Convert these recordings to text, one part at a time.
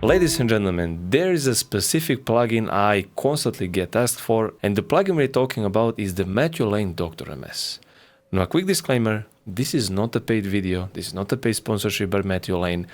Ladies and gentlemen, there is a specific plugin I constantly get asked for, and the plugin we're talking about is the Mathew DrMS. Now a quick disclaimer, this is not a paid video, this is not a paid sponsorship by Mathew.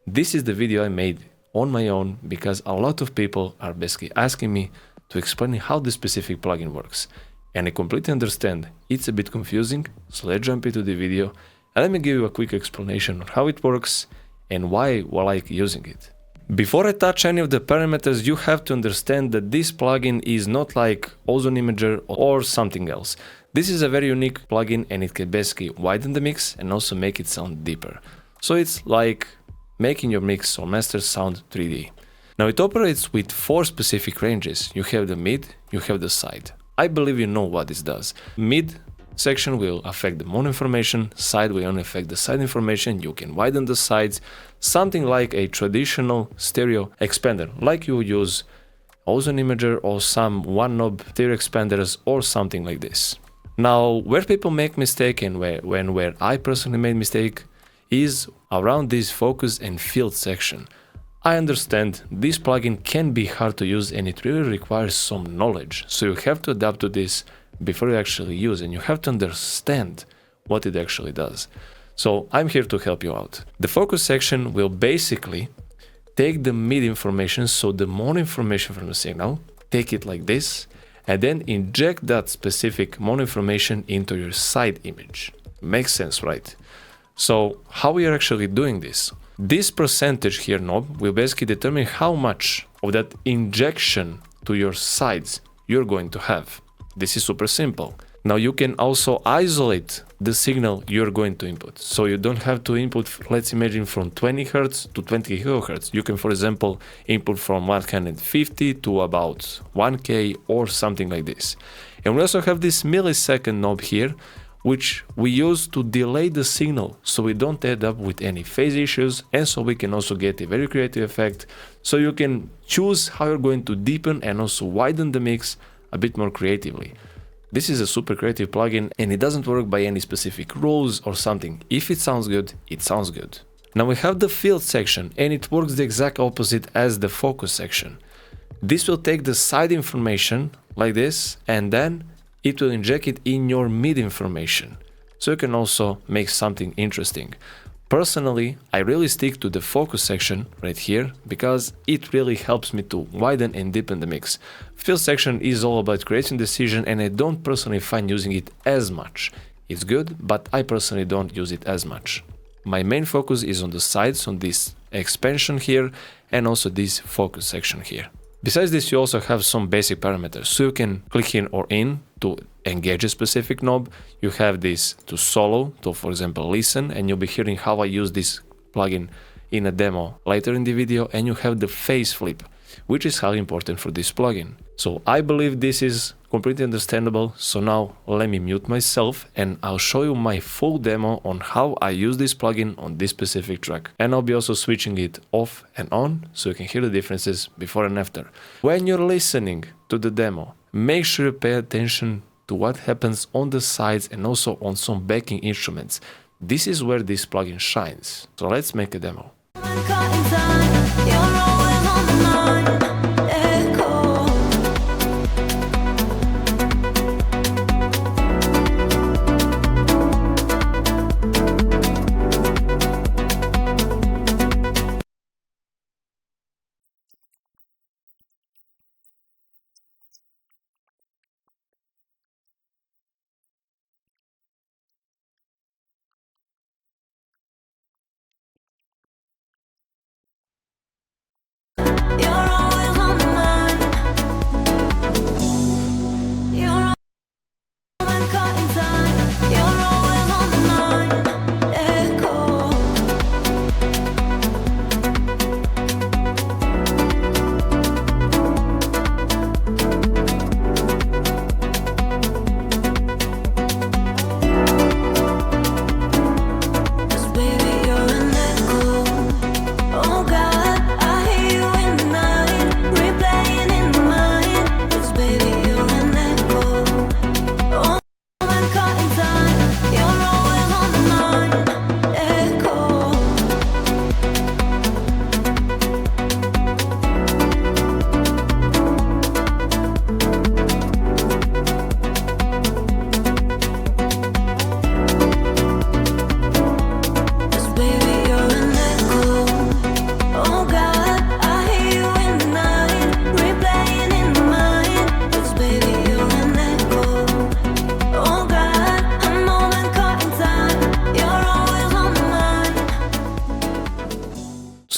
This is the video I made on my own because a lot of people are basically asking me to explain how this specific plugin works. And I completely understand, it's a bit confusing, so let's jump into the video and let me give you a quick explanation on how it works and why I like using it. Before I touch any of the parameters, you have to understand that this plugin is not like Ozone Imager or something else. This is a very unique plugin and it can basically widen the mix and also make it sound deeper. So it's like making your mix or master sound 3D. Now it operates with 4 specific ranges. You have the mid, you have the side. I believe you know what this does. Mid section will affect the mono information, side will only affect the side information, you can widen the sides, something like a traditional stereo expander, like you use Ozone Imager or some one knob stereo expanders or something like this. Now, where people make mistake and where I personally made mistake is around this focus and field section. I understand this plugin can be hard to use and it really requires some knowledge, so you have to adapt to this before you actually use and you have to understand what it actually does. So I'm here to help you out. The focus section will basically take the mid information, so the mono information from the signal, take it like this, and then inject that specific mono information into your side image. Makes sense, right? So how we are actually doing this? This percentage here knob will basically determine how much of that injection to your sides you're going to have. This is super simple. Now you can also isolate the signal you're going to input. So you don't have to input, let's imagine, from 20 Hz to 20 kHz. You can, for example, input from 150 to about 1K or something like this. And we also have this millisecond knob here, which we use to delay the signal so we don't end up with any phase issues, and so we can also get a very creative effect. So you can choose how you're going to deepen and also widen the mix a bit more creatively. This is a super creative plugin and it doesn't work by any specific rules or something. If it sounds good, it sounds good. Now we have the field section and it works the exact opposite as the focus section. This will take the side information like this and then it will inject it in your mid information. So you can also make something interesting. Personally, I really stick to the focus section right here because it really helps me to widen and deepen the mix. Field section is all about creating decision and I don't personally find using it as much. It's good, but I personally don't use it as much. My main focus is on the sides, on this expansion here and also this focus section here. Besides this, you also have some basic parameters, so you can click in or in to engage a specific knob. You have this to solo, to, for example, listen, and you'll be hearing how I use this plugin in a demo later in the video, and you have the phase flip, which is highly important for this plugin. So I believe this is completely understandable, so now let me mute myself and I'll show you my full demo on how I use this plugin on this specific track. And I'll be also switching it off and on so you can hear the differences before and after. When you're listening to the demo, make sure you pay attention to what happens on the sides and also on some backing instruments. This is where this plugin shines. So let's make a demo.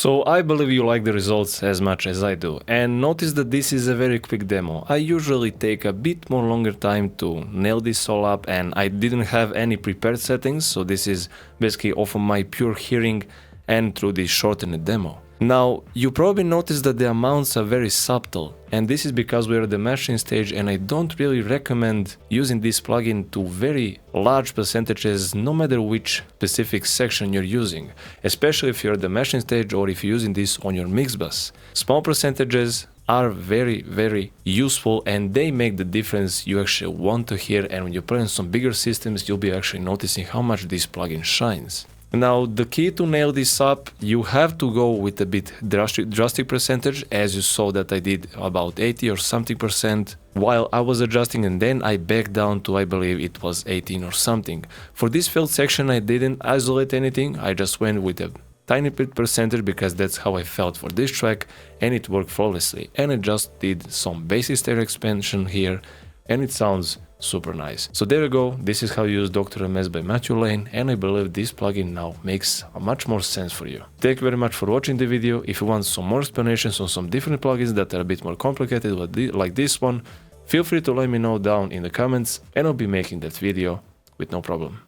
So I believe you like the results as much as I do, and notice that this is a very quick demo. I usually take a bit more longer time to nail this all up, and I didn't have any prepared settings, so this is basically off of my pure hearing and through this shortened demo. Now, you probably noticed that the amounts are very subtle, and this is because we're at the mashing stage, and I don't really recommend using this plugin to very large percentages, no matter which specific section you're using, especially if you're at the mashing stage or if you're using this on your mix bus. Small percentages are very useful, and they make the difference you actually want to hear, and when you play on some bigger systems, you'll be actually noticing how much this plugin shines. Now, the key to nail this up, you have to go with a bit drastic percentage, as you saw that I did about 80 or something percent while I was adjusting, and then I backed down to, I believe it was 18 or something. For this field section, I didn't isolate anything, I just went with a tiny bit percentage because that's how I felt for this track, and it worked flawlessly. And I just did some basic stereo expansion here, and it sounds super nice. So there you go, this is how you use DrMS by Mathew Lane, and I believe this plugin now makes much more sense for you. Thank you very much for watching the video. If you want some more explanations on some different plugins that are a bit more complicated like this one, feel free to let me know down in the comments, and I'll be making that video with no problem.